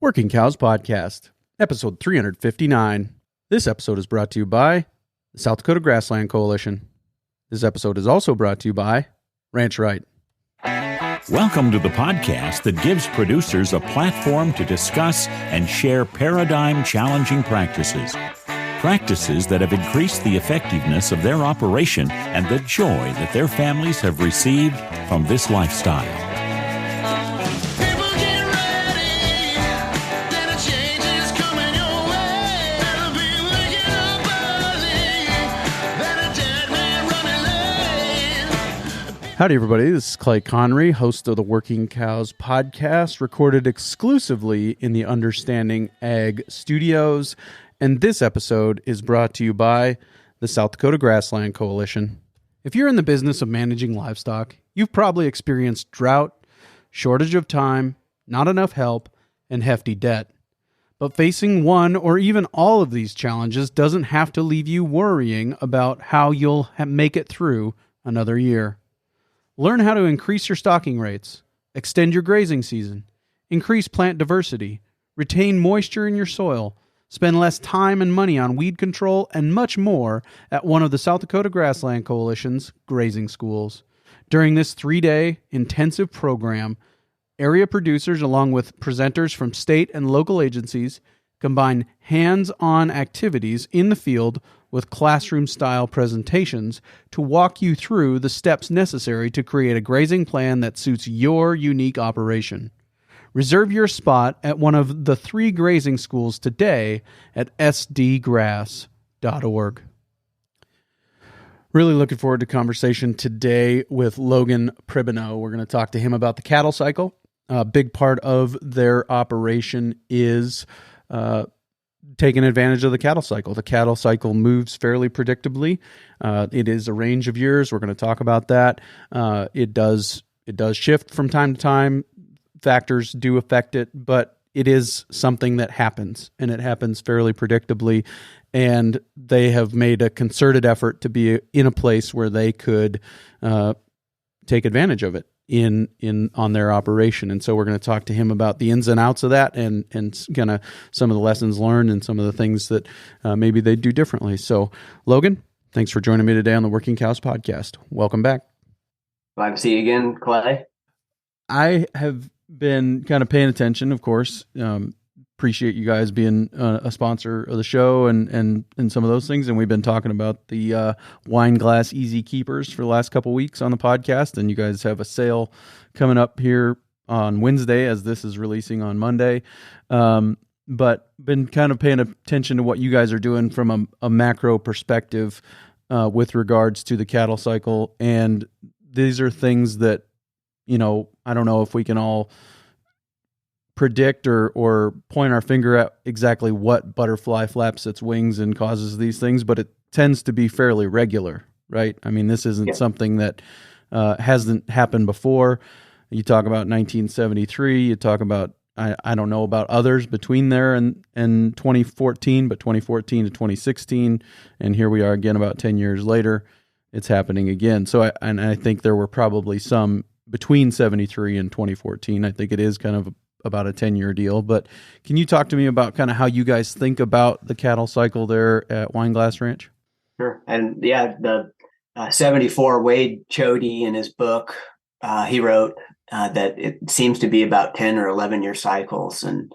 Working Cows Podcast, episode 359. This episode is brought to you by the South Dakota Grassland Coalition. This episode is also brought to you by Ranch Right. Welcome to the podcast that gives producers a platform to discuss and share paradigm-challenging practices. Practices that have increased the effectiveness of their operation and the joy that their families have received from this lifestyle. Howdy, everybody. This is Clay Connery, host of the Working Cows Podcast, recorded exclusively in the Understanding Ag Studios. And this episode is brought to you by the South Dakota Grassland Coalition. If you're in the business of managing livestock, you've probably experienced drought, shortage of time, not enough help, and hefty debt. But facing one or even all of these challenges doesn't have to leave you worrying about how you'll make it through another year. Learn how to increase your stocking rates, extend your grazing season, increase plant diversity, retain moisture in your soil, spend less time and money on weed control, and much more at one of the South Dakota Grassland Coalition's grazing schools. During this 3-day intensive program, area producers along with presenters from state and local agencies combine hands-on activities in the field with classroom-style presentations to walk you through the steps necessary to create a grazing plan that suits your unique operation. Reserve your spot at one of the 3 grazing schools today at sdgrass.org. Really looking forward to conversation today with Logan Pribbeno. We're going to talk to him about the cattle cycle. A big part of their operation is taking advantage of the cattle cycle. The cattle cycle moves fairly predictably. It is a range of years. We're going to talk about that. It does shift from time to time. Factors do affect it, but it is something that happens, and it happens fairly predictably. And they have made a concerted effort to be in a place where they could take advantage of it on their operation. And so we're going to talk to him about the ins and outs of that and kind of some of the lessons learned and some of the things that maybe they do differently. So Logan, thanks for joining me today on the Working Cows Podcast. Welcome back. Glad to see you again, Clay. I have been kind of paying attention, of course. Appreciate you guys being a sponsor of the show and some of those things. And we've been talking about the wine glass easy keepers for the last couple of weeks on the podcast. And you guys have a sale coming up here on Wednesday as this is releasing on Monday. But been kind of paying attention to what you guys are doing from a macro perspective with regards to the cattle cycle. And these are things that, I don't know if we can all predict or point our finger at exactly what butterfly flaps its wings and causes these things, but it tends to be fairly regular, right? I mean, this isn't something that hasn't happened before. You talk about 1973, you talk about, I don't know about others between there and 2014, but 2014 to 2016, and here we are again about 10 years later, it's happening again. So I think there were probably some between 73 and 2014. I think it is kind of about a 10-year deal, but can you talk to me about kind of how you guys think about the cattle cycle there at Wineglass Ranch? Sure. And the 74 Wade Chody in his book, he wrote that it seems to be about 10 or 11 year cycles. And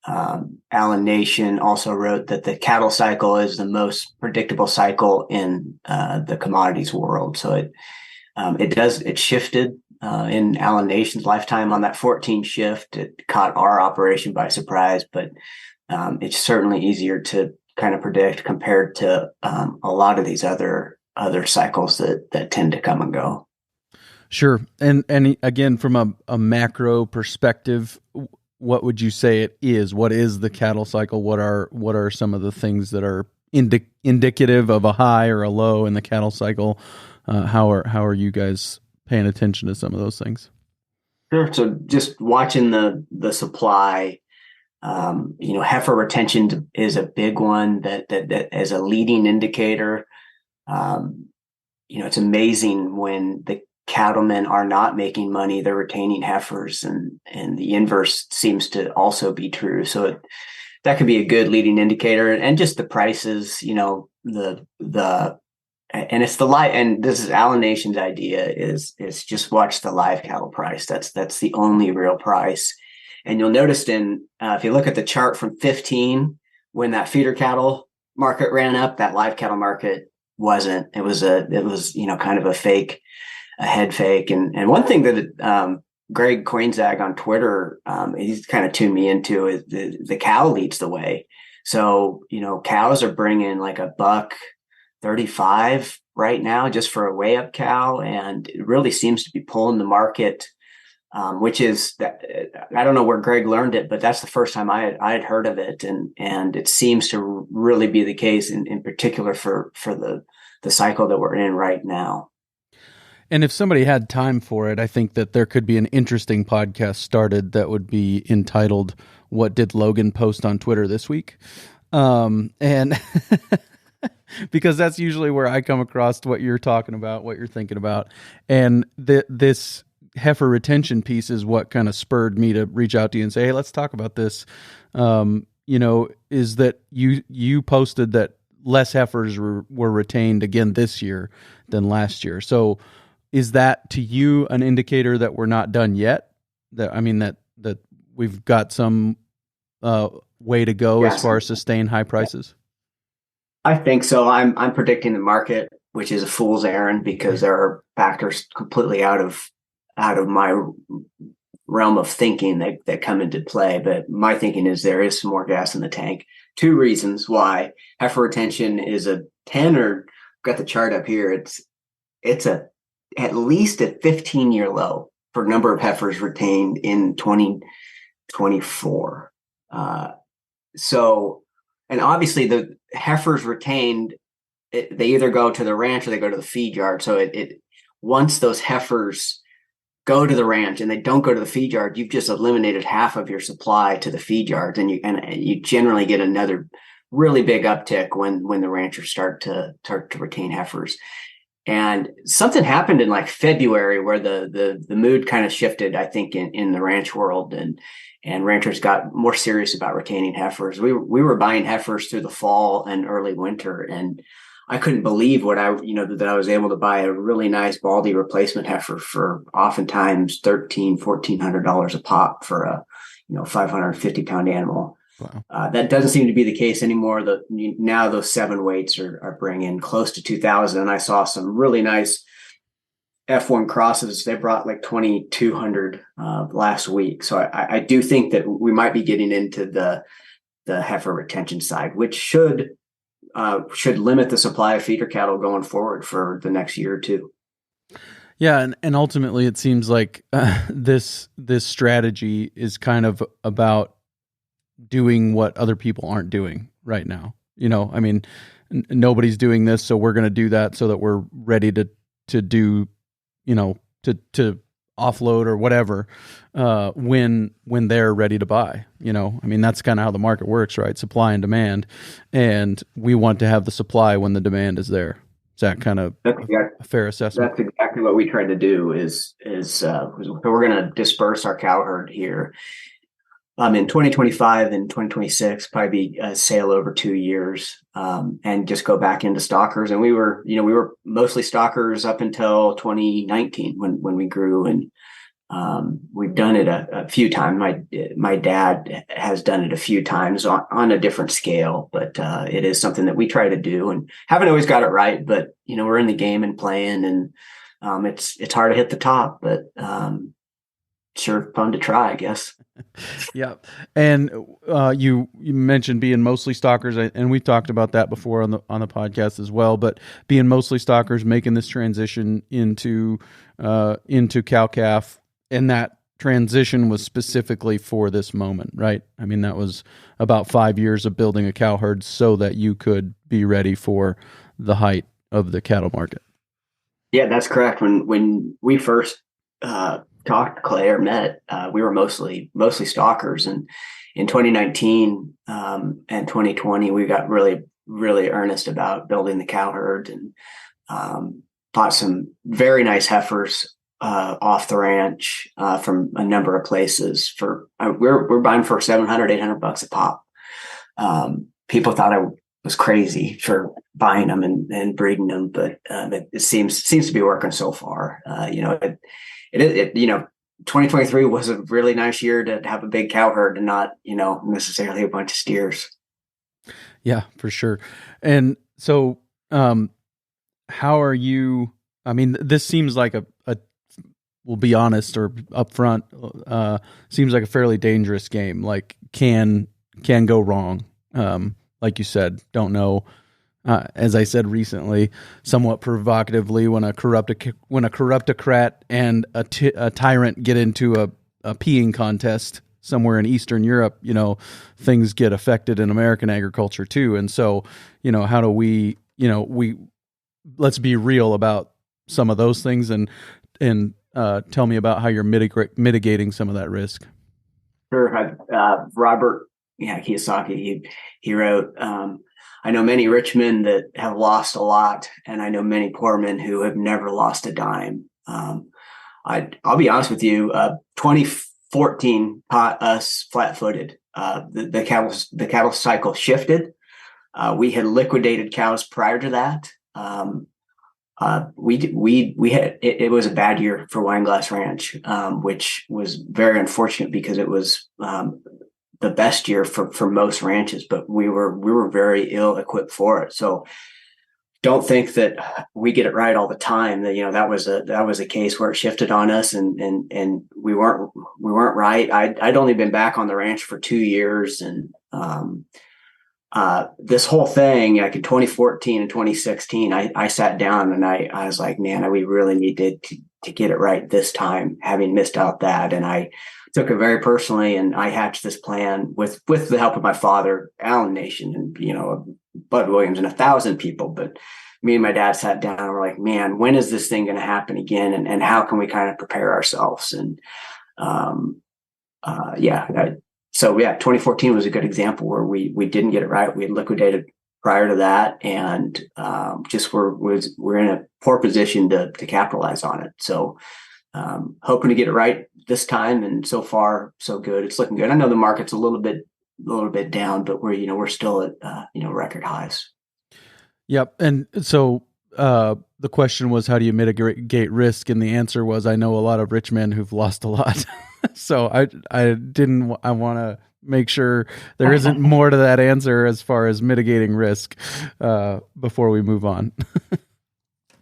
Alan Nation also wrote that the cattle cycle is the most predictable cycle in the commodities world. So it shifted in Alan Nation's lifetime on that 14 shift. It caught our operation by surprise, but it's certainly easier to kind of predict compared to a lot of these other cycles that tend to come and go. Sure. And again, from a macro perspective, what would you say it is? What is the cattle cycle? What are some of the things that are indicative of a high or a low in the cattle cycle? How are you guys paying attention to some of those things? Sure. So just watching the supply, heifer retention is a big one that as a leading indicator. It's amazing when cattlemen are not making money, they're retaining heifers, and the inverse seems to also be true. So that could be a good leading indicator. And just the prices, and it's the live, and this is Alan Nation's idea, is just watch the live cattle price. That's the only real price. And you'll notice if you look at the chart from 15, when that feeder cattle market ran up, that live cattle market wasn't. It was kind of a head fake. And one thing that Greg Koinzag on Twitter, he's kind of tuned me into, is the cow leads the way. So, cows are bringing like $1.35 right now just for a weigh up cow. And it really seems to be pulling the market, which is that, I don't know where Greg learned it, but that's the first time I had heard of it. And it seems to really be the case in particular for the cycle that we're in right now. And if somebody had time for it, I think that there could be an interesting podcast started that would be entitled, "What Did Logan Post on Twitter This Week?" And because that's usually where I come across what you're talking about, what you're thinking about. And this heifer retention piece is what kind of spurred me to reach out to you and say, hey, let's talk about this. Is that you posted that less heifers were retained again this year than last year. So is that to you an indicator that we're not done yet? That we've got some way to go as far as sustain high prices? I think so. I'm predicting the market, which is a fool's errand because there are factors completely out of my realm of thinking that come into play. But my thinking is there is some more gas in the tank. Two reasons why. Heifer retention is a 10, or got the chart up here. It's at least a 15-year low for number of heifers retained in 2024. And obviously the heifers retained, they either go to the ranch or they go to the feed yard. So once those heifers go to the ranch and they don't go to the feed yard, you've just eliminated half of your supply to the feed yards, and you generally get another really big uptick when the ranchers start to retain heifers. And something happened in like February where the mood kind of shifted, I think, in the ranch world, and ranchers got more serious about retaining heifers. We were buying heifers through the fall and early winter, and I couldn't believe that I was able to buy a really nice Baldy replacement heifer for oftentimes $1,400 a pop for a 550 pound animal. Wow. That doesn't seem to be the case anymore. Now those 7 weights are bringing close to 2,000. And I saw some really nice F1 crosses. They brought like 2,200 last week. So I do think that we might be getting into the heifer retention side, which should limit the supply of feeder cattle going forward for the next year or two. Yeah, and ultimately it seems like this strategy is kind of about doing what other people aren't doing right now. Nobody's doing this, so we're going to do that so that we're ready to do, to offload or whatever when they're ready to buy. That's kind of how the market works, right? Supply and demand, and we want to have the supply when the demand is there. Is that kind of a fair assessment? That's exactly what we tried to do. Is we're going to disperse our cow herd here. In 2025 and 2026, probably be a sale over 2 years, and just go back into stockers. And we were mostly stockers up until 2019 when we grew, and we've done it a few times. My dad has done it a few times on a different scale, but it is something that we try to do and haven't always got it right. But we're in the game and playing, and it's hard to hit the top, but sure fun to try, I guess. Yeah. And you mentioned being mostly stockers, and we've talked about that before on the podcast as well, but being mostly stockers, making this transition into cow-calf, and that transition was specifically for this moment, right? That was about 5 years of building a cow herd so that you could be ready for the height of the cattle market. Yeah, that's correct. When we first talked, Clay, or met, we were mostly stalkers, and in 2019 and 2020 we got really, really earnest about building the cow herd, and bought some very nice heifers off the ranch from a number of places for we're buying for 700, 800 bucks a pop. People thought I was crazy for buying them and breeding them, but it seems to be working so far. It 2023 was a really nice year to have a big cow herd and not necessarily a bunch of steers. Yeah, for sure. And so, how are you? I mean, this seems like a we'll be honest or upfront, seems like a fairly dangerous game. Like can go wrong. Like you said, don't know. As I said recently, somewhat provocatively, when a corruptocrat and a tyrant get into a peeing contest somewhere in Eastern Europe, things get affected in American agriculture too. And so, how do we let's be real about some of those things and tell me about how you're mitigating some of that risk. Sure. Robert Kiyosaki, he wrote, I know many rich men that have lost a lot, and I know many poor men who have never lost a dime. I'll be honest with you, 2014 caught us flat-footed. The cattle cycle shifted. We had liquidated cows prior to that. We had it was a bad year for Wineglass Ranch, which was very unfortunate because it was the best year for most ranches, but we were very ill equipped for it. So don't think that we get it right all the time. That was a case where it shifted on us, and we weren't right. I'd only been back on the ranch for 2 years, and this whole thing, like in 2014 and 2016, I sat down and I was like, man, we really need to get it right this time, having missed out that. And I took it very personally, and I hatched this plan with the help of my father, Allen Nation, and, Bud Williams and 1,000 people. But me and my dad sat down and we're like, man, when is this thing going to happen again? And how can we kind of prepare ourselves? And, So 2014 was a good example where we didn't get it right. We had liquidated prior to that, and we're in a poor position to capitalize on it. So hoping to get it right this time, and so far so good. It's looking good. I know the market's a little bit down, but we're still at record highs. Yep. And so the question was, how do you mitigate risk? And the answer was, I know a lot of rich men who've lost a lot. So I want to make sure there isn't more to that answer as far as mitigating risk before we move on.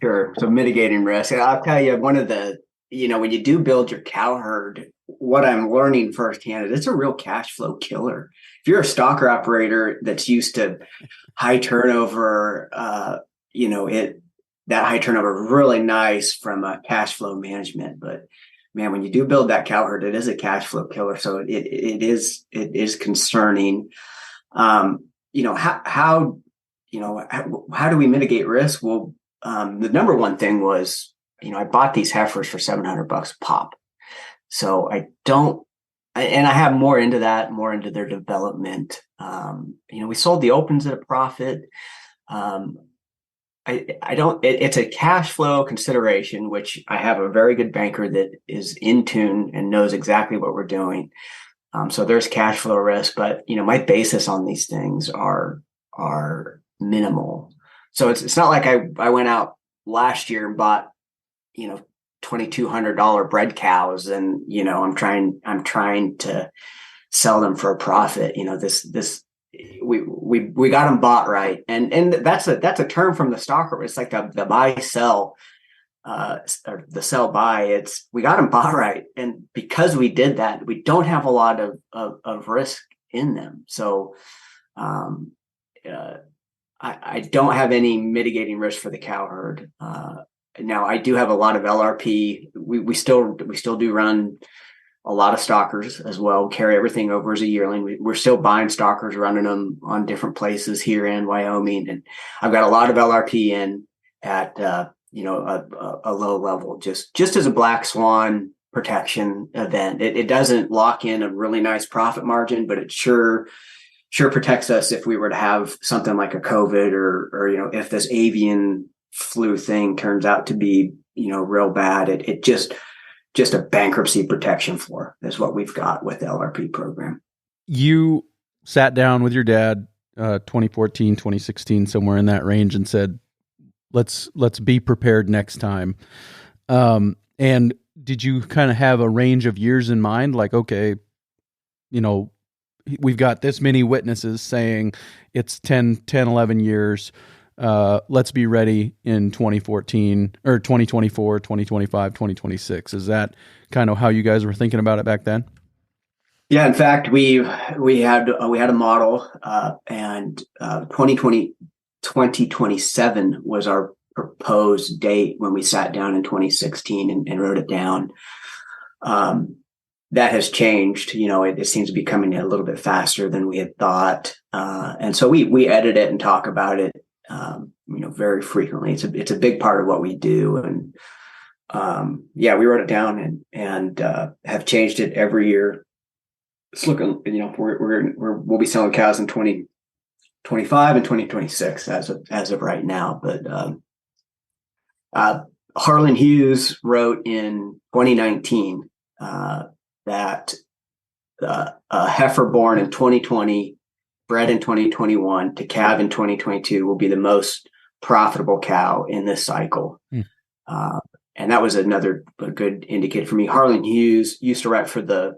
Sure. So mitigating risk. I'll tell you, one of the, when you do build your cow herd, what I'm learning firsthand, it's a real cash flow killer. If you're a stalker operator that's used to high turnover, that high turnover is really nice from a cash flow management. But man, when you do build that cow herd, it is a cash flow killer. So it is concerning. How do we mitigate risk? Well, the number one thing was, I bought these heifers for $700 a pop. So I have more into their development. We sold the opens at a profit. It's a cash flow consideration, which I have a very good banker that is in tune and knows exactly what we're doing. So there's cash flow risk, but my basis on these things are minimal. So it's not like I went out last year and bought, $2,200 bred cows, and I'm trying to sell them for a profit. We got them bought right, and that's a term from the stalker. It's like the buy sell, or the sell buy. We got them bought right, and because we did that, we don't have a lot of risk in them. So I don't have any mitigating risk for the cow herd. Now I do have a lot of LRP. We still do run a lot of stalkers as well. Carry everything over as a yearling. We're still buying stalkers, running them on different places here in Wyoming, and I've got a lot of LRP in at a low level, just as a black swan protection event. It doesn't lock in a really nice profit margin, but it sure protects us if we were to have something like a COVID or if this avian flu thing turns out to be real bad, it just a bankruptcy protection floor is what we've got with the LRP program. You sat down with your dad, 2014, 2016, somewhere in that range, and said, let's be prepared next time. And did you kind of have a range of years in mind? Like, okay, we've got this many witnesses saying it's 10, 11 years. Let's be ready in 2014 or 2024, 2025, 2026. Is that kind of how you guys were thinking about it back then? Yeah, in fact, we had a model, and 2027 was our proposed date when we sat down in 2016 and wrote it down. That has changed. It seems to be coming a little bit faster than we had thought, and so we edit it and talk about it, very frequently. It's a big part of what we do, and we wrote it down and have changed it every year. It's looking, we'll be selling cows in 2025 and 2026 as of right now. But Harlan Hughes wrote in 2019 that a heifer born in 2020, bred in 2021 to calve in 2022 will be the most profitable cow in this cycle. And that was another good indicator for me. Harlan Hughes used to write for the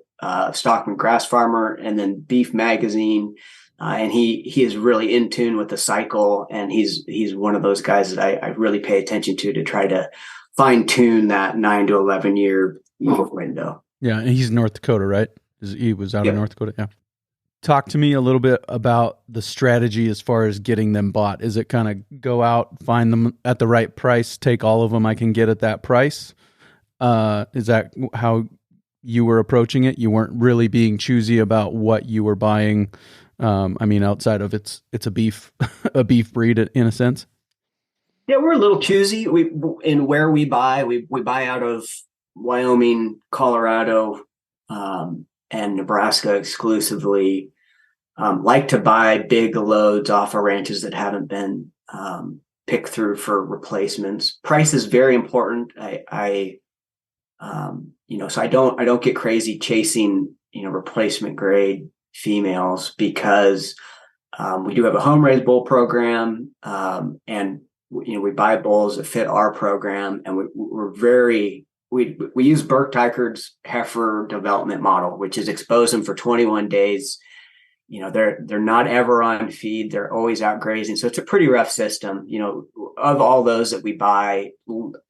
Stockman Grass Farmer and then Beef Magazine. And he is really in tune with the cycle. And he's one of those guys that I really pay attention to try to fine tune that 9 to 11 year window. Yeah. And he's North Dakota, right? He was out of North Dakota. Yeah. Talk to me a little bit about the strategy as far as getting them bought. Is it kind of go out, find them at the right price, take all of them I can get at that price? Is that how you were approaching it? You weren't really being choosy about what you were buying. Outside of it's a beef, a beef breed in a sense. Yeah, we're a little choosy. In where we buy, we buy out of Wyoming, Colorado, and Nebraska exclusively. Like to buy big loads off of ranches that haven't been picked through for replacements. Price is very important. So I don't get crazy chasing, replacement grade females because we do have a home raised bull program, and we buy bulls that fit our program, and we use Burke Teichard's heifer development model, which is expose them for 21 days. They're not ever on feed. They're always out grazing. So it's a pretty rough system. Of all those that we buy,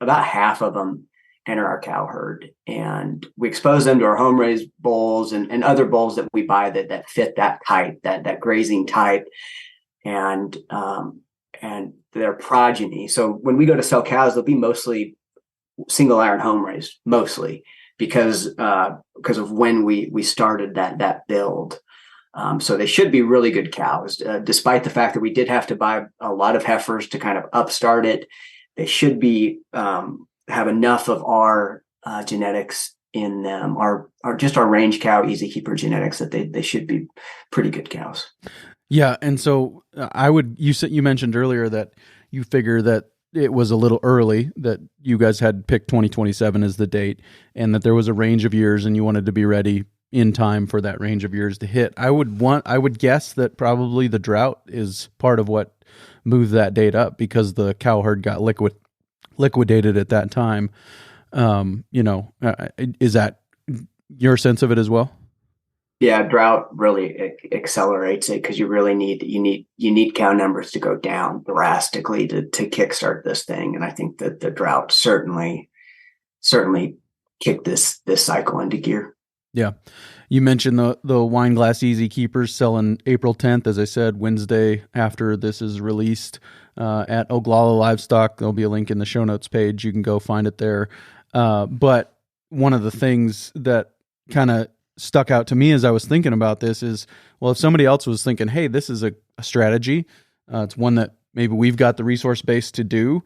about half of them enter our cow herd, and we expose them to our home raised bulls and other bulls that we buy that fit that type, that grazing type, and their progeny. So when we go to sell cows, they'll be mostly single iron home raised, mostly because of when we started that build. So they should be really good cows, despite the fact that we did have to buy a lot of heifers to kind of upstart it. They should be have enough of our genetics in them, our range cow easy keeper genetics, that they should be pretty good cows. Yeah, and so you mentioned earlier that you figure that it was a little early, that you guys had picked 2027 as the date, and that there was a range of years, and you wanted to be ready in time for that range of years to hit. I would guess that probably the drought is part of what moved that date up, because the cow herd got liquidated at that time. Is that your sense of it as well? Yeah, drought really accelerates it, because you really need cow numbers to go down drastically to kickstart this thing. And I think that the drought certainly kicked this cycle into gear. Yeah. You mentioned the wine glass easy keepers selling April 10th, as I said, Wednesday after this is released, at Oglala Livestock. There'll be a link in the show notes page. You can go find it there. But one of the things that kind of stuck out to me as I was thinking about this is, well, if somebody else was thinking, hey, this is a strategy, it's one that maybe we've got the resource base to do.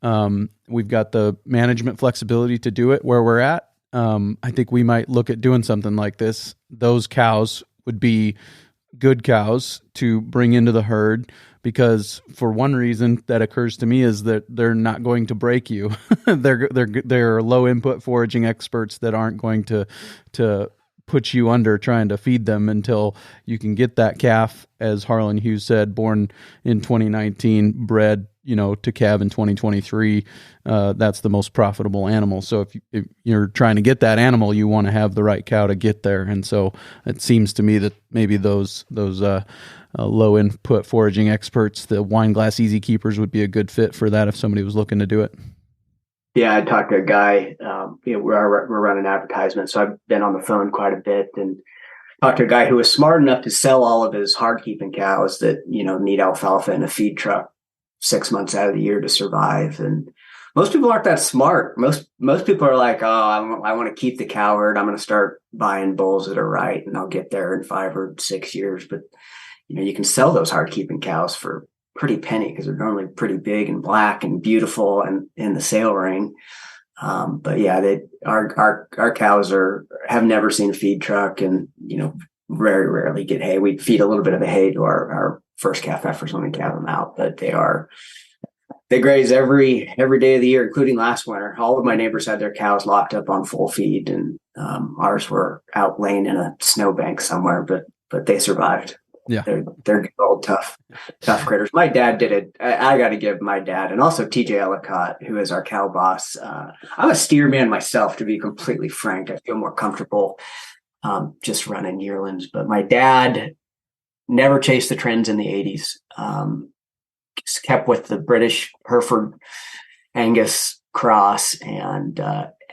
We've got the management flexibility to do it where we're at. I think we might look at doing something like this. Those cows would be good cows to bring into the herd, because for one reason that occurs to me is that they're not going to break you. They're low input foraging experts that aren't going to put you under trying to feed them until you can get that calf, as Harlan Hughes said, born in 2019, bred, to calve in 2023. That's the most profitable animal. So if you're trying to get that animal, you want to have the right cow to get there. And so it seems to me that maybe those low input foraging experts, the wine glass easy keepers, would be a good fit for that if somebody was looking to do it. Yeah, I talked to a guy, we're running advertisements, so I've been on the phone quite a bit, and talked to a guy who was smart enough to sell all of his hard keeping cows that, need alfalfa in a feed truck 6 months out of the year to survive. And most people aren't that smart. Most people are like, oh, I want to keep the cow herd. I'm going to start buying bulls that are right, and I'll get there in 5 or 6 years. But, you can sell those hard keeping cows for pretty penny because they're normally pretty big and black and beautiful and in the sale ring. But yeah, our cows have never seen a feed truck, and very rarely get hay. We feed a little bit of the hay to our first calf heifers when we calve them out, but they graze every day of the year, including last winter. All of my neighbors had their cows locked up on full feed, and ours were out laying in a snowbank somewhere, but they survived. Yeah, they're good old tough critters. My dad did it. I got to give my dad, and also TJ Ellicott, who is our cow boss. I'm a steer man myself, to be completely frank. I feel more comfortable just running yearlings. But my dad never chased the trends in the 80s. Kept with the British Hereford Angus cross, and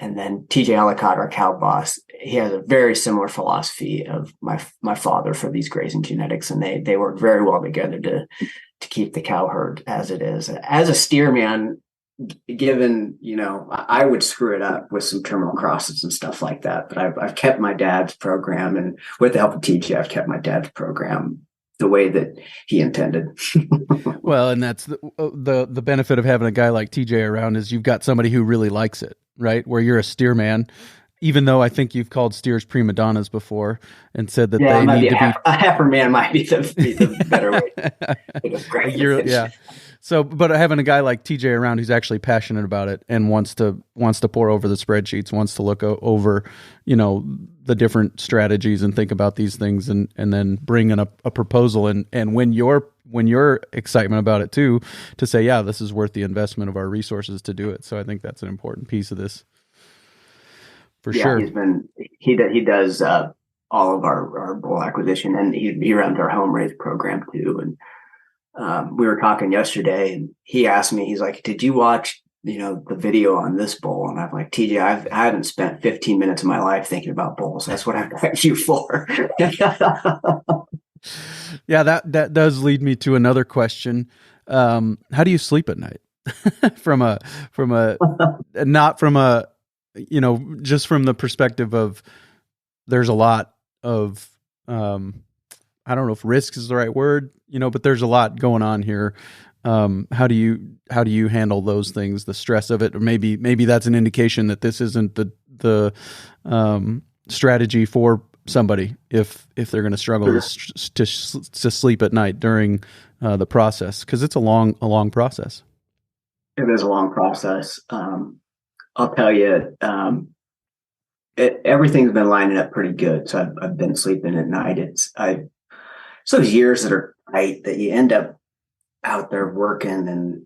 then TJ Ellicott, our cow boss, he has a very similar philosophy of my father for these grazing genetics, and they work very well together to keep the cow herd as it is. As a steer man, given I would screw it up with some terminal crosses and stuff like that, but I've kept my dad's program, and with the help of TJ, I've kept my dad's program the way that he intended. Well, and that's the benefit of having a guy like TJ around is you've got somebody who really likes it, right? Where you're a steer man, even though I think you've called steers prima donnas before and said that they need to be a heifer man might be the better way. Yeah. So, but having a guy like TJ around who's actually passionate about it and wants to pour over the spreadsheets, wants to look over, the different strategies and think about these things, and then bring in a proposal and when your excitement about it too, to say, yeah, this is worth the investment of our resources to do it. So I think that's an important piece of this. For sure. He does all of our bull acquisition, and he runs our home raised program too. And we were talking yesterday, and he asked me, he's like, "Did you watch the video on this bull?" And I'm like, "TJ, I haven't spent 15 minutes of my life thinking about bulls. That's what I've got you for." Yeah, that does lead me to another question. How do you sleep at night? Just from the perspective of there's a lot of, I don't know if risk is the right word, but there's a lot going on here. How do you handle those things, the stress of it? Or maybe that's an indication that this isn't the strategy for somebody if they're going to struggle to sleep at night during the process, because it's a long process. It is a long process. I'll tell you, everything's been lining up pretty good. So I've been sleeping at night. It's those years that are tight that you end up out there working. And,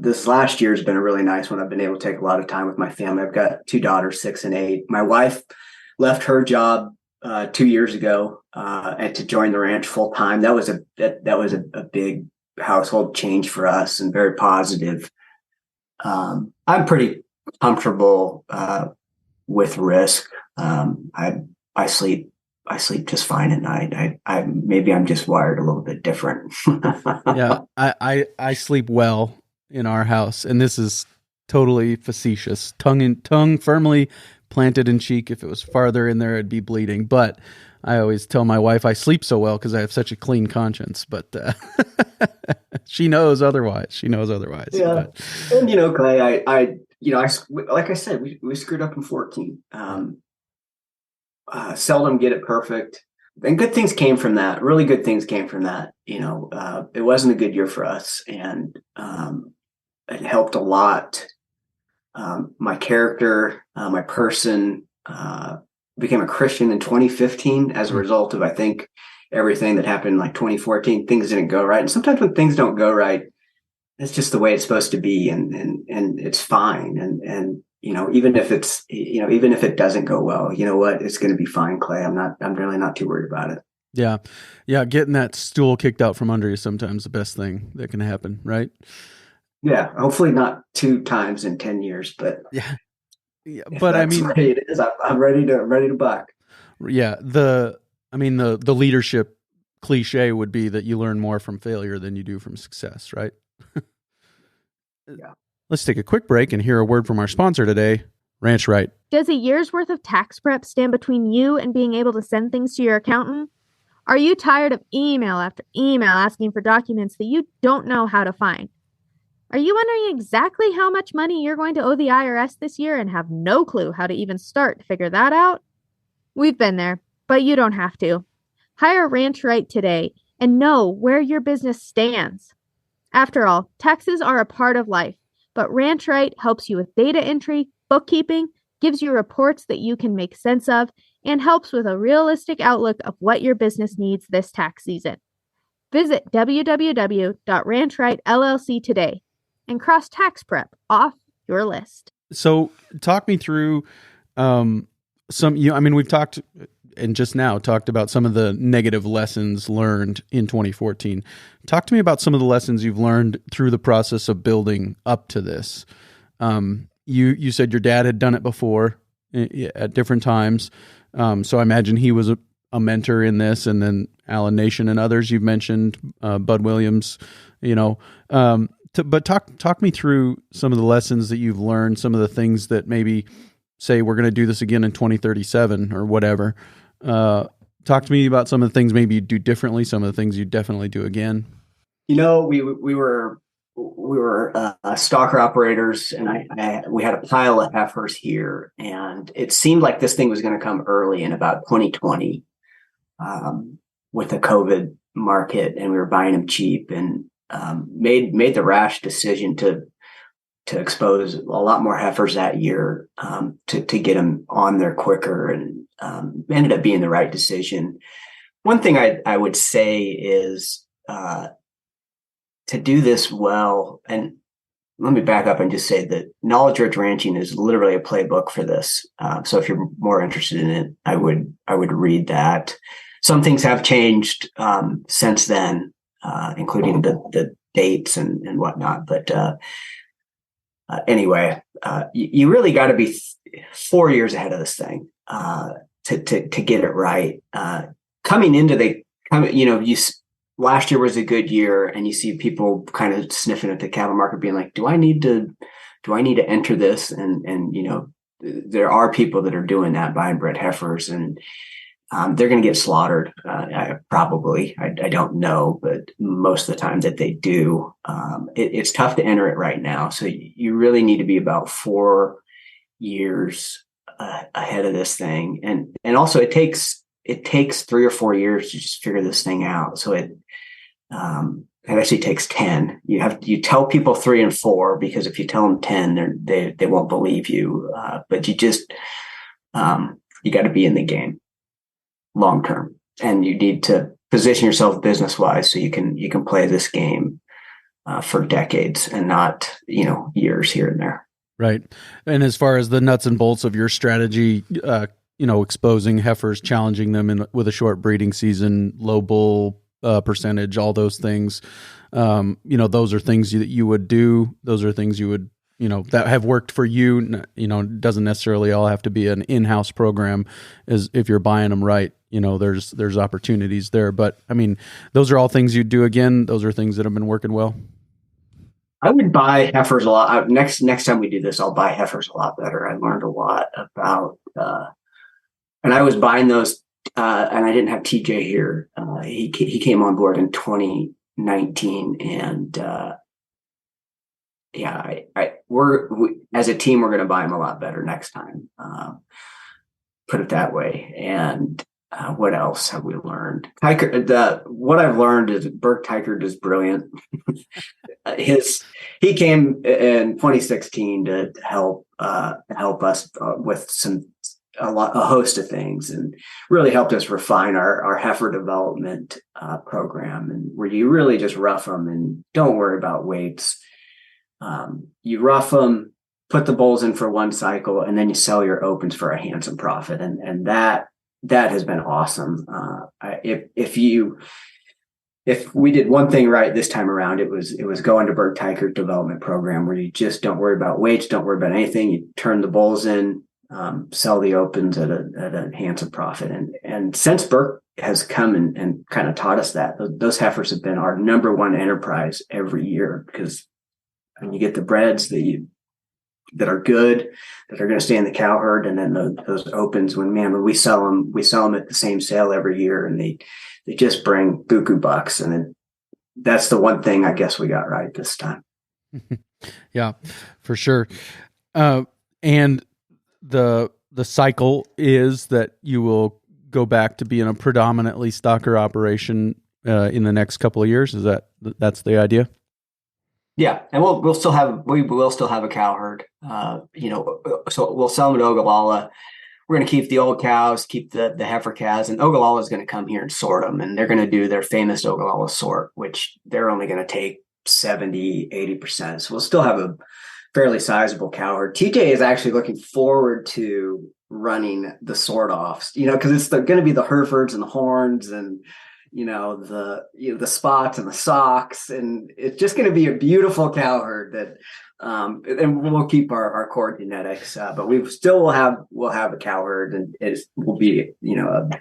this last year has been a really nice one. I've been able to take a lot of time with my family. I've got 2 daughters, 6 and 8. My wife left her job 2 years ago and to join the ranch full time. That was a big household change for us, and very positive. I'm pretty comfortable with risk. I sleep just fine at night. I'm just wired a little bit different. Yeah, I sleep well in our house, and this is totally facetious. Tongue firmly planted in cheek. If it was farther in there, it'd be bleeding. But I always tell my wife I sleep so well because I have such a clean conscience. But she knows otherwise. Yeah, but. And Clay, I like I said, we screwed up in 14. Seldom get it perfect. And good things came from that. Really good things came from that. It wasn't a good year for us, and it helped a lot. My character, my person, became a Christian in 2015 as a result of, I think, everything that happened in like 2014. Things didn't go right, and sometimes when things don't go right, it's just the way it's supposed to be, and it's fine. And even if even if it doesn't go well, you know what, it's going to be fine, Clay. I'm really not too worried about it. Yeah. Yeah. Getting that stool kicked out from under you is sometimes the best thing that can happen, right? Yeah. Hopefully not 2 times in 10 years, but Yeah. Yeah. if But I that's mean, the way it is, I'm ready to buck. yeah, the leadership cliche would be that you learn more from failure than you do from success, right? Yeah. Let's take a quick break and hear a word from our sponsor today, Ranch Right. Does a year's worth of tax prep stand between you and being able to send things to your accountant? Are you tired of email after email asking for documents that you don't know how to find? Are you wondering exactly how much money you're going to owe the IRS this year and have no clue how to even start to figure that out? We've been there, but you don't have to. Hire Ranch Right today and know where your business stands. After all, taxes are a part of life, but Ranch Right helps you with data entry, bookkeeping, gives you reports that you can make sense of, and helps with a realistic outlook of what your business needs this tax season. Visit www.ranchright.llc today and cross tax prep off your list. So talk me through we've talked and just now talked about some of the negative lessons learned in 2014. Talk to me about some of the lessons you've learned through the process of building up to this. You said your dad had done it before at different times. So I imagine he was a mentor in this, and then Alan Nation and others you've mentioned, Bud Williams, but talk me through some of the lessons that you've learned, some of the things that maybe say we're going to do this again in 2037 or whatever. Talk to me about some of the things maybe you do differently, some of the things you definitely do again. We were stocker operators, and we had a pile of heifers here, and it seemed like this thing was going to come early in about 2020 with the COVID market, and we were buying them cheap, and made the rash decision to expose a lot more heifers that year, to get them on there quicker, and ended up being the right decision. One thing I would say is to do this well, and let me back up and just say that Knowledge Rich Ranching is literally a playbook for this. So if you're more interested in it, I would read that. Some things have changed since then, including the dates and whatnot. But anyway, you really got to be 4 years ahead of this thing to get it right. Coming into last year was a good year, and you see people kind of sniffing at the cattle market, being like, "Do I need to enter this?" And there are people that are doing that, buying bred heifers, and they're going to get slaughtered. Probably, I don't know, but most of the time that they do, it's tough to enter it right now. So you really need to be about 4 years ahead of this thing, and also it takes 3 or 4 years to just figure this thing out. So it actually takes 10. You tell people 3 and 4, because if you tell them 10, they won't believe you. But you got to be in the game long term, and you need to position yourself business wise so you can play this game for decades and not years here and there. Right. And as far as the nuts and bolts of your strategy, exposing heifers, challenging them with a short breeding season, low bull percentage, all those things, those are things that you would do. Those are things you would, that have worked for you. It doesn't necessarily all have to be an in-house program. As if you're buying them right, there's opportunities there. But I mean, those are all things you'd do again. Those are things that have been working well. I would buy heifers a lot. Next time we do this, I'll buy heifers a lot better. I learned a lot about, and I was buying those, and I didn't have TJ here. He came on board in 2019, and we as a team, we're going to buy them a lot better next time. Put it that way. And What else have we learned? What I've learned is Burke Teichert is brilliant. He came in 2016 to help us with a host of things, and really helped us refine our heifer development program, and where you really just rough them and don't worry about weights. You rough them, put the bulls in for one cycle, and then you sell your opens for a handsome profit, and that has been awesome. If we did one thing right this time around, it was going to Burke Teichert development program, where you just don't worry about weights, don't worry about anything. You turn the bulls in, sell the opens at a handsome profit. And since Burke has come and kind of taught us that, those heifers have been our number one enterprise every year, because when you get the breds that are good, that are going to stay in the cow herd, and then those opens, when we sell them at the same sale every year, and they just bring buku bucks. And then that's the one thing I guess we got right this time. Yeah, for sure. And the cycle is that you will go back to being a predominantly stocker operation in the next couple of years. That's the idea? Yeah, and we'll still have a cow herd. So we'll sell them at Ogallala. We're going to keep the old cows, keep the heifer calves, and Ogallala is going to come here and sort them, and they're going to do their famous Ogallala sort, which they're only going to take 70, 80%. So we'll still have a fairly sizable cow herd. TJ is actually looking forward to running the sort offs, because it's going to be the Herefords and the horns, and the spots and the socks, and it's just going to be a beautiful cow herd that, and we'll keep our core genetics, but we'll have a cow herd, and it will be,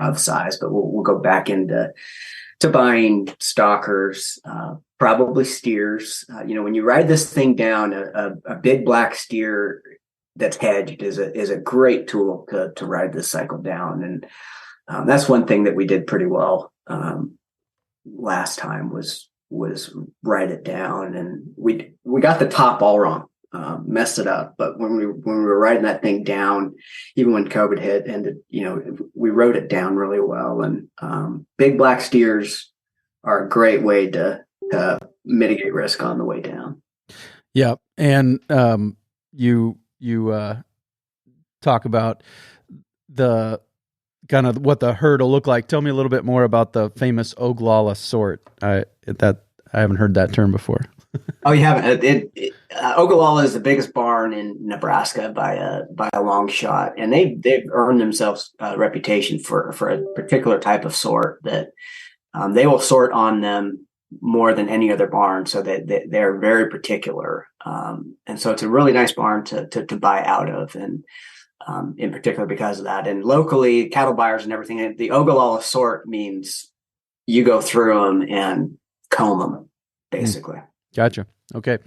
of size, but we'll go back into buying stockers, probably steers. When you ride this thing down, a big black steer that's hedged is a great tool to ride this cycle down. And that's one thing that we did pretty well last time was write it down, and we got the top all wrong, messed it up. But when we were writing that thing down, even when COVID hit, and we wrote it down really well. And big black steers are a great way to mitigate risk on the way down. Yeah, and you talk about the kind of what the herd will look like. Tell me a little bit more about the famous Ogallala sort. I haven't heard that term before. Oh, you haven't? Ogallala is the biggest barn in Nebraska by a long shot, and they've earned themselves a reputation for a particular type of sort that they will sort on them more than any other barn. So they're very particular, and so it's a really nice barn to buy out of, and in particular because of that. And locally, cattle buyers and everything, the Ogallala sort means you go through them and comb them, basically. Gotcha. Okay.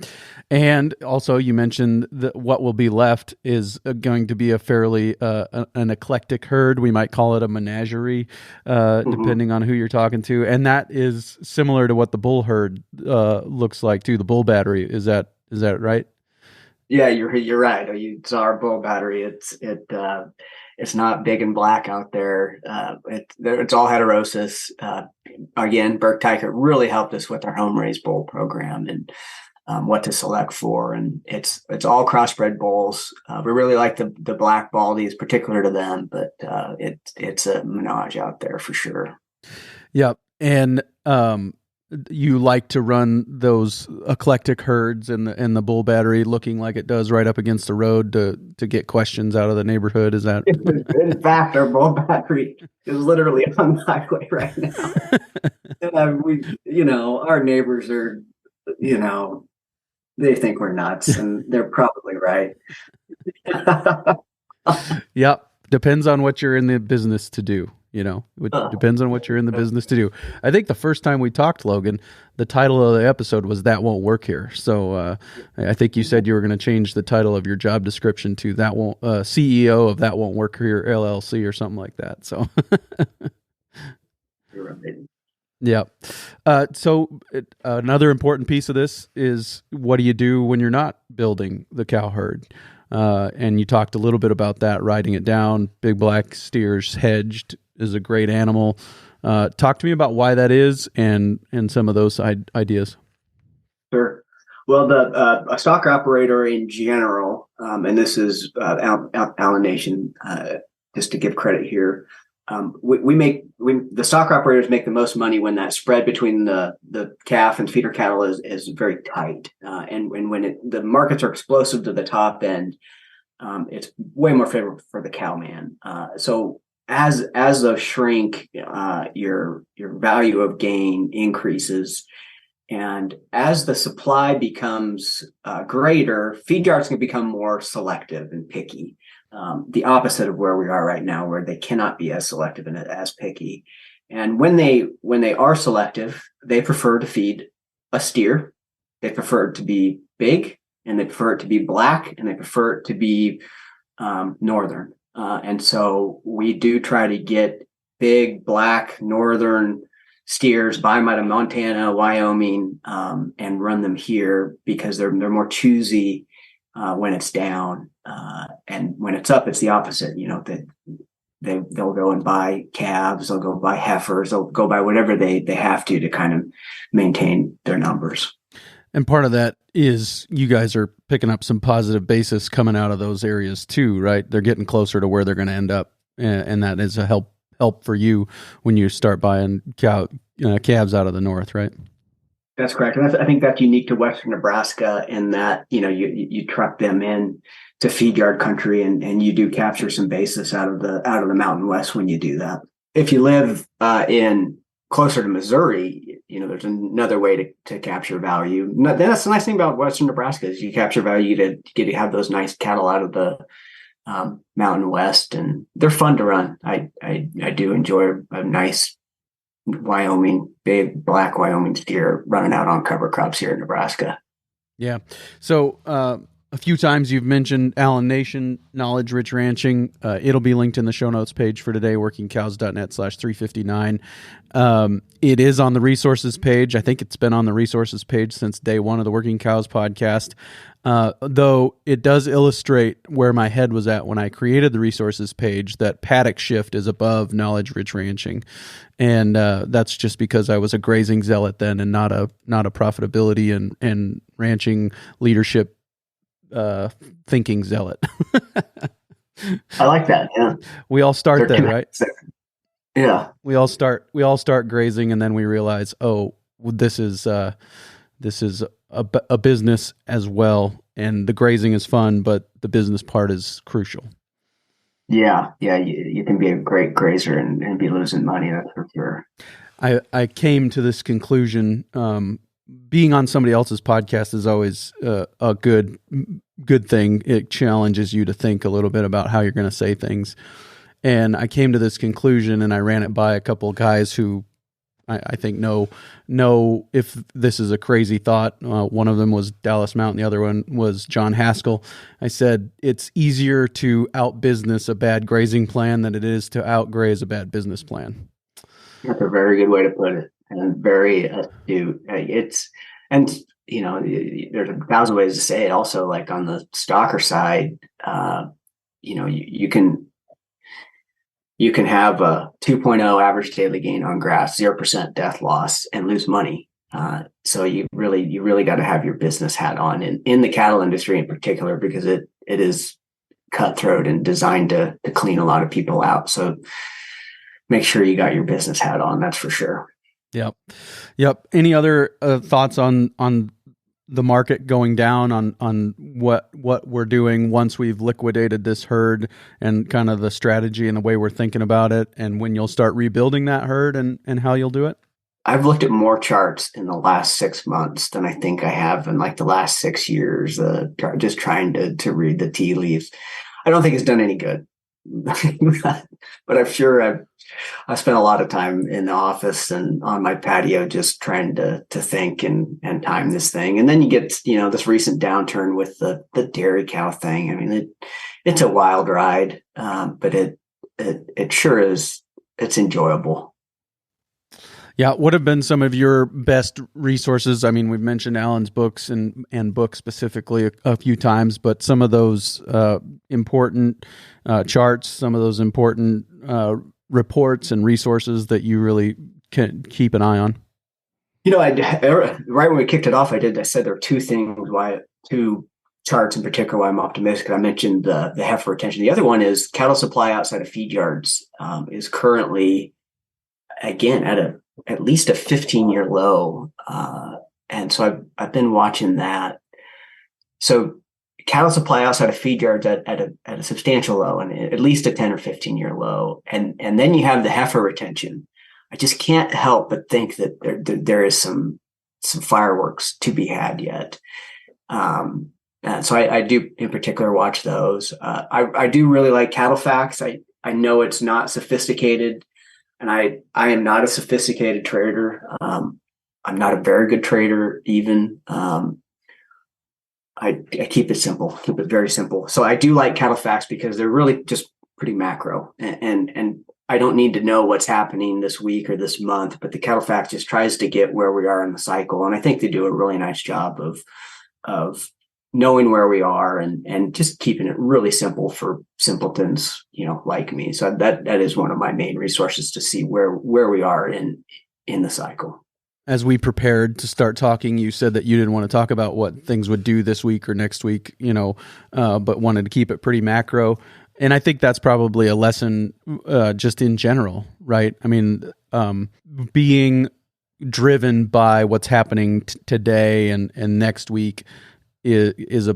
And also you mentioned that what will be left is going to be a fairly an eclectic herd. We might call it a menagerie, depending on who you're talking to. And that is similar to what the bull herd looks like too, the bull battery. Is that right? Yeah, you're right. You saw our bull battery. It's not big and black out there. It's all heterosis. Again, Burke Teichert really helped us with our home raised bull program and what to select for, and it's all crossbred bulls. We really like the black baldies, particular to them, but it's a menage out there for sure. Yeah, and you like to run those eclectic herds and the bull battery looking like it does right up against the road to get questions out of the neighborhood. Is that? In fact, our bull battery is literally on the highway right now. Our neighbors are, they think we're nuts, and they're probably right. Yep. Depends on what you're in the business to do. It depends on what you're in the business to do. I think the first time we talked, Logan, the title of the episode was "That Won't Work Here." So I think you said you were going to change the title of your job description to "That Won't CEO of That Won't Work Here LLC" or something like that. So, You're right. Yeah. So another important piece of this is, what do you do when you're not building the cow herd? And you talked a little bit about that, riding it down, big black steers hedged. is a great animal. Talk to me about why that is and some of those ideas. Sure. Well, a stock operator in general, and this is Allen Nation, just to give credit here. The stock operators make the most money when that spread between the calf and feeder cattle is very tight, and when the markets are explosive to the top end, it's way more favorable for the cowman. So as those shrink, your value of gain increases. And as the supply becomes greater, feed yards can become more selective and picky. The opposite of where we are right now, where they cannot be as selective and as picky. And when they are selective, they prefer to feed a steer. They prefer it to be big, and they prefer it to be black, and they prefer it to be northern. And so we do try to get big, black, northern steers, buy them out of Montana, Wyoming, and run them here because they're more choosy when it's down, and when it's up, it's the opposite. They'll go and buy calves, they'll go buy heifers, they'll go buy whatever they have to kind of maintain their numbers. And part of that is you guys are picking up some positive basis coming out of those areas too, right? They're getting closer to where they're going to end up, and that is a help for you when you start buying calves out of the north, right? That's correct. And I think that's unique to Western Nebraska in that, you truck them in to feed yard country and you do capture some basis out of the Mountain West when you do that. If you live in closer to Missouri, there's another way to capture value. That's the nice thing about Western Nebraska is you capture value to get to have those nice cattle out of the Mountain West, and they're fun to run. I do enjoy a nice big black Wyoming steer running out on cover crops here in Nebraska. Yeah. So a few times you've mentioned Allen Nation, Knowledge Rich Ranching. It'll be linked in the show notes page for today, workingcows.net/359. It is on the resources page. I think it's been on the resources page since day one of the Working Cows podcast. Though it does illustrate where my head was at when I created the resources page, that paddock shift is above Knowledge Rich Ranching. And that's just because I was a grazing zealot then and not a profitability and ranching leadership thinking zealot. I like that. Yeah. We all start there, right? Yeah. We all start grazing, and then we realize, this is a business as well, and the grazing is fun, but the business part is crucial. Yeah. You can be a great grazer and be losing money. That's for sure. I came to this conclusion. Being on somebody else's podcast is always a good thing. It challenges you to think a little bit about how you're going to say things. And I came to this conclusion, and I ran it by a couple of guys who I think know if this is a crazy thought. One of them was Dallas Mountain. The other one was John Haskell. I said, it's easier to out-business a bad grazing plan than it is to out-graze a bad business plan. That's a very good way to put it, and very astute. There's 1,000 ways to say it. Also, like on the stalker side, you can have a 2.0 average daily gain on grass, 0% death loss, and lose money. So you really got to have your business hat on in the cattle industry in particular, because it is cutthroat and designed to clean a lot of people out. So make sure you got your business hat on. That's for sure. Yep. Any other thoughts on the market going down, on what we're doing once we've liquidated this herd, and kind of the strategy and the way we're thinking about it, and when you'll start rebuilding that herd and how you'll do it? I've looked at more charts in the last 6 months than I think I have in like the last 6 years, just trying to read the tea leaves. I don't think it's done any good, but I'm sure I spent a lot of time in the office and on my patio just trying to think and time this thing. And then you get, this recent downturn with the dairy cow thing. I mean, it's a wild ride, but it sure is. It's enjoyable. Yeah. What have been some of your best resources? I mean, we've mentioned Allen's books and books specifically a few times, but some of those important charts, some of those important reports and resources that you really can keep an eye on? Right when we kicked it off, I said there are two charts in particular why I'm optimistic. I mentioned the heifer retention. The other one is cattle supply outside of feed yards is currently, again, at least a 15-year low. And so I've been watching that. So cattle supply outside of feed yards at a substantial low, and at least a 10 or 15-year low. And then you have the heifer retention. I just can't help but think that there is some fireworks to be had yet. And so I do in particular watch those. I do really like Cattle Facts. I know it's not sophisticated, and I am not a sophisticated trader. I'm not a very good trader even. I keep it simple, keep it very simple. So I do like Cattle Facts because they're really just pretty macro, and I don't need to know what's happening this week or this month, but the Cattle Facts just tries to get where we are in the cycle. And I think they do a really nice job of knowing where we are and just keeping it really simple for simpletons, like me. So that is one of my main resources to see where we are in the cycle. As we prepared to start talking, you said that you didn't want to talk about what things would do this week or next week, but wanted to keep it pretty macro. And I think that's probably a lesson just in general, right? I mean, being driven by what's happening today and next week is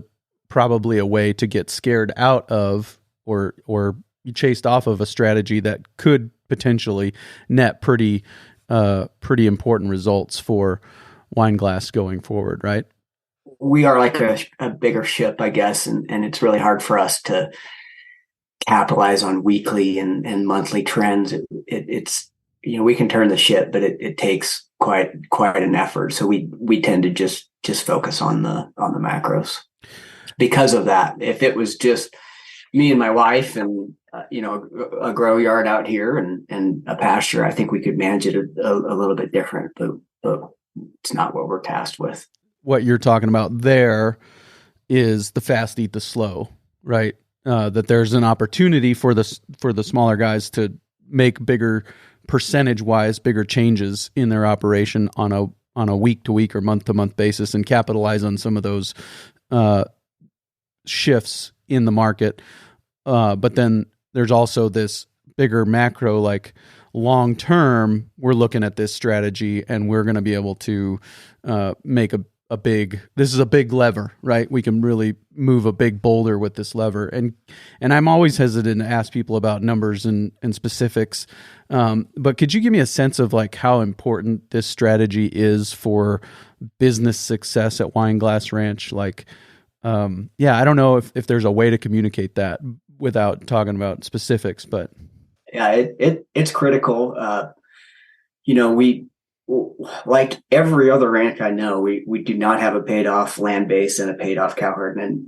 probably a way to get scared out of or chased off of a strategy that could potentially net pretty important results for Wineglass going forward, right? We are like a bigger ship, I guess, and it's really hard for us to capitalize on weekly and monthly trends. It's we can turn the ship, but it takes quite an effort. So we tend to just focus on the macros. Because of that, if it was just me and my wife and a grow yard out here and a pasture, I think we could manage it a little bit different, but it's not what we're tasked with. What you're talking about there is the fast eat the slow, right? That there's an opportunity for the smaller guys to make bigger percentage-wise, bigger changes in their operation on a week-to-week or month-to-month basis and capitalize on some of those shifts in the market. But then there's also this bigger macro, like long-term, we're looking at this strategy and we're going to be able to make this is a big lever, right? We can really move a big boulder with this lever. And I'm always hesitant to ask people about numbers and specifics. But could you give me a sense of like how important this strategy is for business success at Wineglass Ranch? Like, I don't know if there's a way to communicate that without talking about specifics, but yeah, it's critical. We, like every other ranch I know, we do not have a paid off land base and a paid off cow herd. And,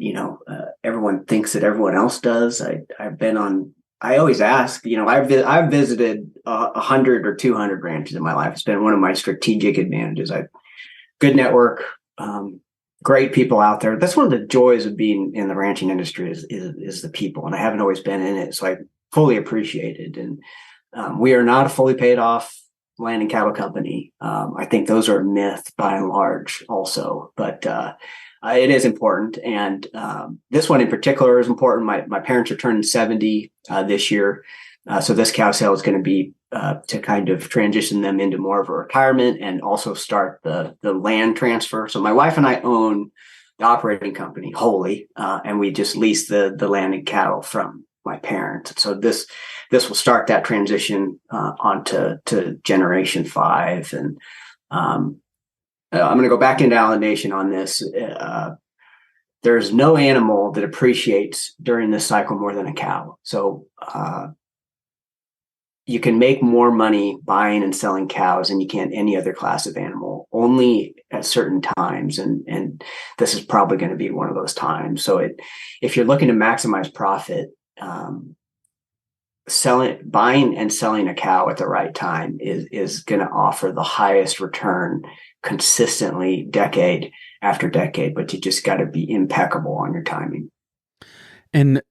everyone thinks that everyone else does. I always ask, I've visited 100 or 200 ranches in my life. It's been one of my strategic advantages. Good network, great people out there. That's one of the joys of being in the ranching industry is the people. And I haven't always been in it, so I fully appreciate it. And we are not a fully paid off land and cattle company. I think those are a myth by and large also, but it is important. And this one in particular is important. My parents are turning 70 this year. So this cow sale is going to be to kind of transition them into more of a retirement and also start the land transfer. So my wife and I own the operating company wholly, and we just lease the land and cattle from my parents. So this will start that transition onto generation 5. And I'm going to go back into allination on this. There's no animal that appreciates during this cycle more than a cow. So you can make more money buying and selling cows than you can any other class of animal, only at certain times. And this is probably going to be one of those times. So if you're looking to maximize profit, buying and selling a cow at the right time is going to offer the highest return consistently decade after decade, but you just got to be impeccable on your timing. And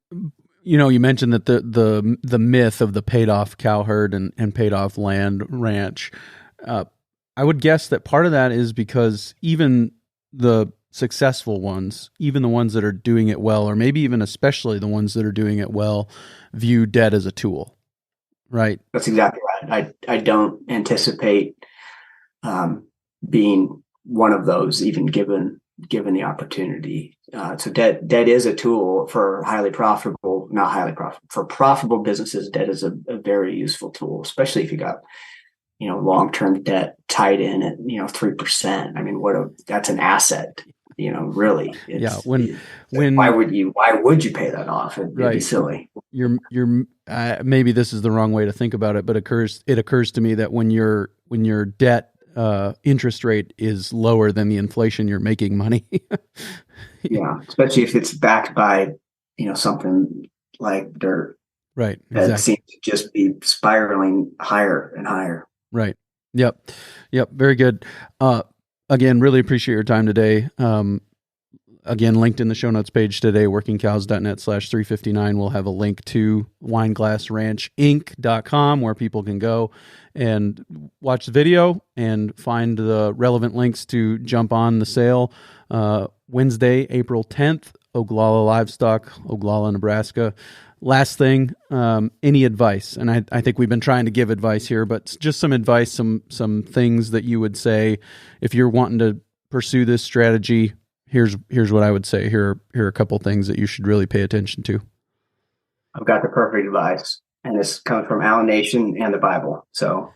You mentioned that the myth of the paid off cow herd and paid off land ranch. I would guess that part of that is because even the successful ones, even the ones that are doing it well, or maybe even especially the ones that are doing it well, view debt as a tool, right? That's exactly right. I don't anticipate being one of those, even given the opportunity. So debt is a tool for for profitable businesses. Debt is a very useful tool, especially if you got long-term debt tied in at 3%. I mean, that's an asset. Really. Why would you pay that off? It'd be silly. You're maybe this is the wrong way to think about it, but it occurs to me that when your debt interest rate is lower than the inflation, you're making money. Yeah, especially if it's backed by something like dirt, right? That exactly. seems to just be spiraling higher and higher. Right. Yep. Very good. Again, really appreciate your time today. Again, linked in the show notes page today, workingcows.net/359. We'll have a link to wineglassranchinc.com where people can go and watch the video and find the relevant links to jump on the sale. Wednesday, April 10th, Oglala Livestock, Oglala, Nebraska. Last thing, any advice? And I think we've been trying to give advice here, but just some advice, some things that you would say if you're wanting to pursue this strategy. Here's what I would say. Here are a couple things that you should really pay attention to. I've got the perfect advice, and this comes from Allen Nation and the Bible. So,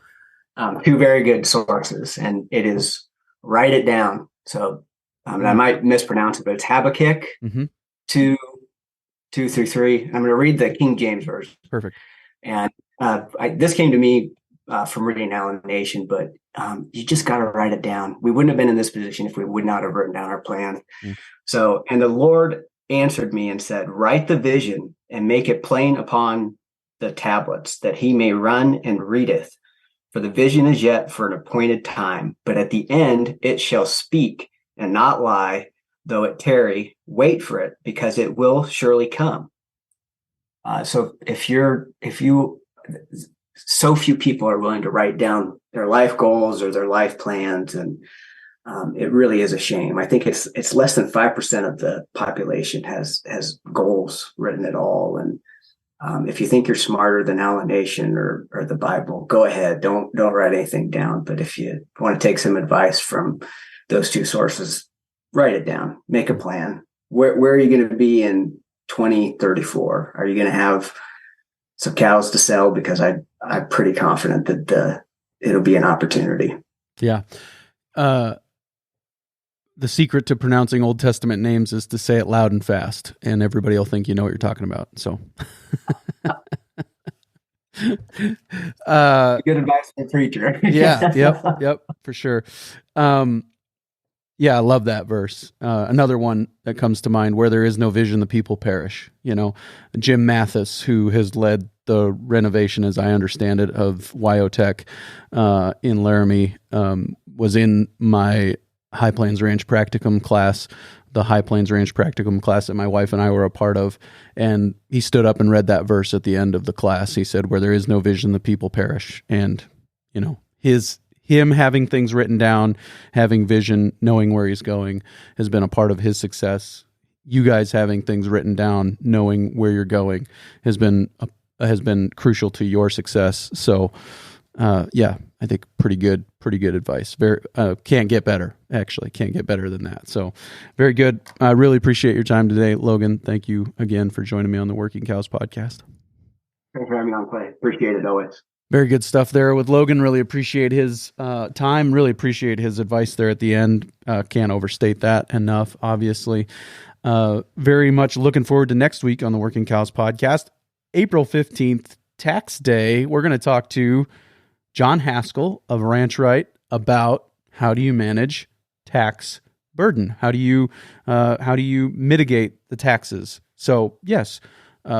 two very good sources, and it is write it down. So, and I might mispronounce it, but it's Habakkuk 2:2-3. I'm going to read the King James version. Perfect. And this came to me from reading Allen Nation, but you just got to write it down. We wouldn't have been in this position if we would not have written down our plan. So, and the Lord answered me and said, write the vision and make it plain upon the tablets, that he may run and readeth. For the vision is yet for an appointed time, but at the end it shall speak and not lie. Though it tarry, wait for it, because it will surely come. So so few people are willing to write down their life goals or their life plans, and it really is a shame. I think it's less than 5% of the population has goals written at all. And if you think you're smarter than Allen Nation or the Bible, go ahead. Don't write anything down. But if you want to take some advice from those two sources, write it down, make a plan. Where are you going to be in 2034? Are you going to have some cows to sell? Because I'm pretty confident that it'll be an opportunity. Yeah. The secret to pronouncing Old Testament names is to say it loud and fast, and everybody will think you know what you're talking about. So good advice for a preacher. Yeah. Yep. For sure. Yeah, I love that verse. Another one that comes to mind, where there is no vision, the people perish. Jim Mathis, who has led the renovation, as I understand it, of Wyotech in Laramie, was in my High Plains Ranch Practicum class, the High Plains Ranch Practicum class that my wife and I were a part of. And he stood up and read that verse at the end of the class. He said, where there is no vision, the people perish. And, him having things written down, having vision, knowing where he's going has been a part of his success. You guys having things written down, knowing where you're going has been crucial to your success. So, I think pretty good advice. Very, can't get better, actually. Can't get better than that. So very good. I really appreciate your time today, Logan. Thank you again for joining me on the Working Cows podcast. Thanks for having me on, Clay. Appreciate it always. Very good stuff there with Logan. Really appreciate his time. Really appreciate his advice there at the end. Can't overstate that enough, obviously. Very much looking forward to next week on the Working Cows podcast. April 15th, tax day. We're going to talk to John Haskell of Ranch Right about how do you manage tax burden? How do you mitigate the taxes? So yes,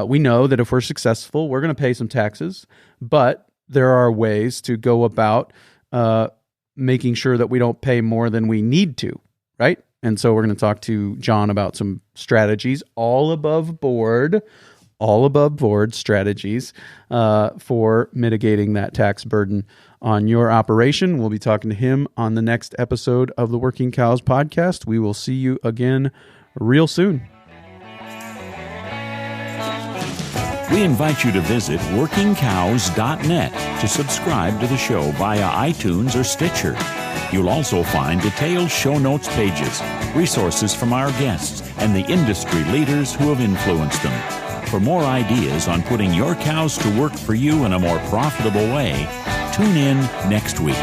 we know that if we're successful, we're going to pay some taxes, but there are ways to go about making sure that we don't pay more than we need to, right? And so we're going to talk to John about some strategies, all above board, all above board strategies for mitigating that tax burden on your operation. We'll be talking to him on the next episode of the Working Cows podcast. We will see you again real soon. We invite you to visit workingcows.net to subscribe to the show via iTunes or Stitcher. You'll also find detailed show notes pages, resources from our guests, and the industry leaders who have influenced them. For more ideas on putting your cows to work for you in a more profitable way, tune in next week.